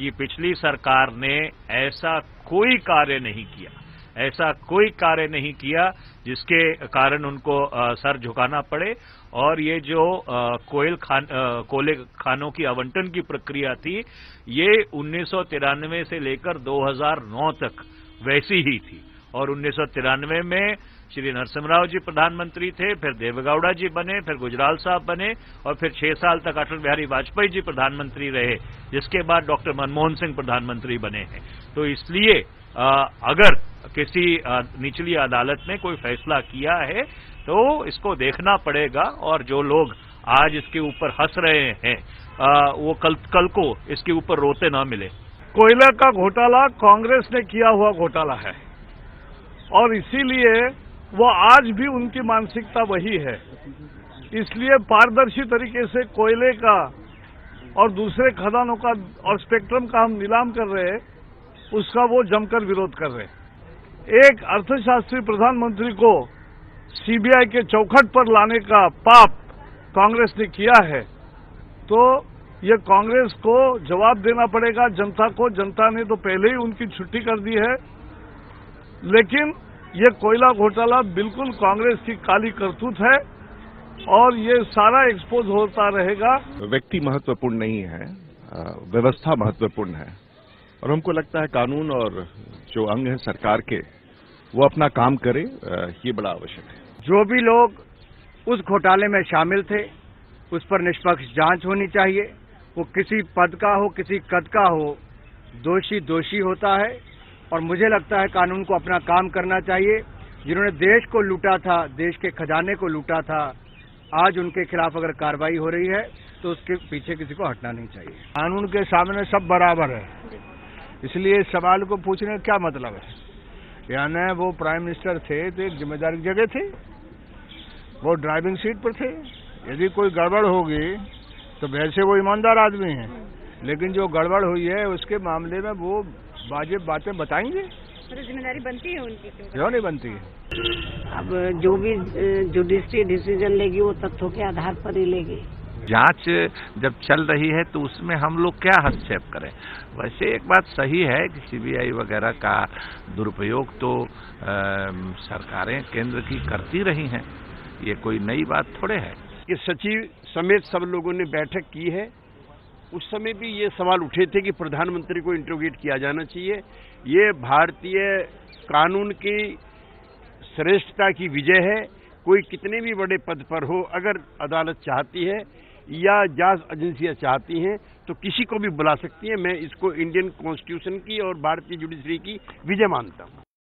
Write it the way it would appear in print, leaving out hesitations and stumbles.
कि पिछली सरकार ने ऐसा कोई कार्य नहीं किया जिसके कारण उनको सर झुकाना पड़े। और ये जो कोयले खानों की आवंटन की प्रक्रिया थी, ये 1993 से लेकर 2009 तक वैसी ही थी। और 1993 में श्री नरसिम्हा राव जी प्रधानमंत्री थे, फिर देवेगौड़ा जी बने, फिर गुजराल साहब बने, और फिर 6 साल तक अटल बिहारी वाजपेयी जी प्रधानमंत्री रहे, जिसके बाद डॉक्टर मनमोहन सिंह प्रधानमंत्री बने हैं। तो इसलिए अगर किसी निचली अदालत ने कोई फैसला किया है तो इसको देखना पड़ेगा, और जो लोग आज इसके ऊपर हंस रहे हैं वो कल को इसके ऊपर रोते ना मिले। कोयला का घोटाला कांग्रेस ने किया हुआ घोटाला है, और इसीलिए वो आज भी उनकी मानसिकता वही है। इसलिए पारदर्शी तरीके से कोयले का और दूसरे खदानों का और स्पेक्ट्रम का हम नीलाम कर रहे हैं, उसका वो जमकर विरोध कर रहे हैं। एक अर्थशास्त्री प्रधानमंत्री को सीबीआई के चौखट पर लाने का पाप कांग्रेस ने किया है, तो ये कांग्रेस को जवाब देना पड़ेगा जनता को। जनता ने तो पहले ही उनकी छुट्टी कर दी है, लेकिन ये कोयला घोटाला बिल्कुल कांग्रेस की काली करतूत है, और ये सारा एक्सपोज होता रहेगा। व्यक्ति महत्वपूर्ण नहीं है, व्यवस्था महत्वपूर्ण है, और हमको लगता है कानून और जो अंग है सरकार के, वो अपना काम करे, ये बड़ा आवश्यक है। जो भी लोग उस घोटाले में शामिल थे, उस पर निष्पक्ष जांच होनी चाहिए। वो किसी पद का हो, किसी कद का हो, दोषी होता है, और मुझे लगता है कानून को अपना काम करना चाहिए। जिन्होंने देश को लूटा था, देश के खजाने को लूटा था, आज उनके खिलाफ अगर कार्रवाई हो रही है तो उसके पीछे किसी को हटना नहीं चाहिए। कानून के सामने सब बराबर है, इसलिए इस सवाल को पूछने का क्या मतलब है। यानी वो प्राइम मिनिस्टर थे तो एक जिम्मेदारी की जगह थे, वो ड्राइविंग सीट पर थे। यदि कोई गड़बड़ होगी तो वैसे वो ईमानदार आदमी हैं, लेकिन जो गड़बड़ हुई है उसके मामले में वो वाजिब बातें बताएंगे। तो जिम्मेदारी बनती है उनकी, क्यों नहीं बनती है। अब जो भी जुडिशरी डिसीजन लेगी वो तथ्यों के आधार पर ही लेगी। जांच जब चल रही है तो उसमें हम लोग क्या हस्तक्षेप करें। वैसे एक बात सही है कि सीबीआई वगैरह का दुरुपयोग तो सरकारें केंद्र की करती रही हैं, ये कोई नई बात थोड़े है। कि सचिव समेत सब लोगों ने बैठक की है, उस समय भी ये सवाल उठे थे कि प्रधानमंत्री को इंट्रोगेट किया जाना चाहिए। ये भारतीय कानून की श्रेष्ठता की विजय है। कोई कितने भी बड़े पद पर हो, अगर अदालत चाहती है या जांच एजेंसियां चाहती हैं तो किसी को भी बुला सकती है। मैं इसको इंडियन कॉन्स्टिट्यूशन की और भारतीय जुडिशरी की विजय मानता हूं।